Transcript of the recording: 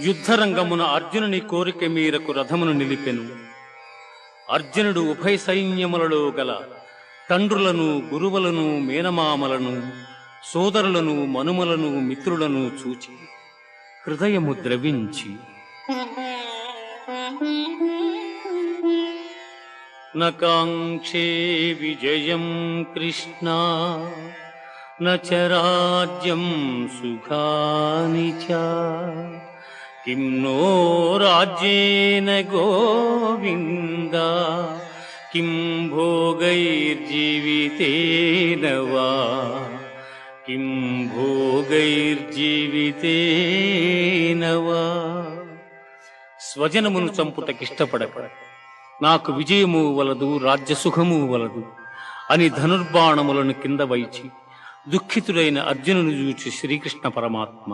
యుద్ధరంగమున అర్జునుని కోరిక మీరకు రథమును నిలిపెను. అర్జునుడు ఉభయ సైన్యములలో గల తండ్రులను, గురువులను, మేనమామలను, సోదరులను, మనుమలను, మిత్రులను చూచి హృదయము ద్రవించి నకాంక్షే విజయం కృష్ణ నచ రాజ్యం సుఖాని చ కిం నో రాజ్యేన గోవింద కిం భోగైర్జీవితేన వా కిం భోగైర్జీవితేన వా. స్వజనమును చంపుటకిష్టపడక నాకు విజయము వలదు, రాజ్యసుఖము వలదు అని ధనుర్బాణములను కింద వైచి దుఃఖితుడైన అర్జునుని చూచి శ్రీకృష్ణ పరమాత్మ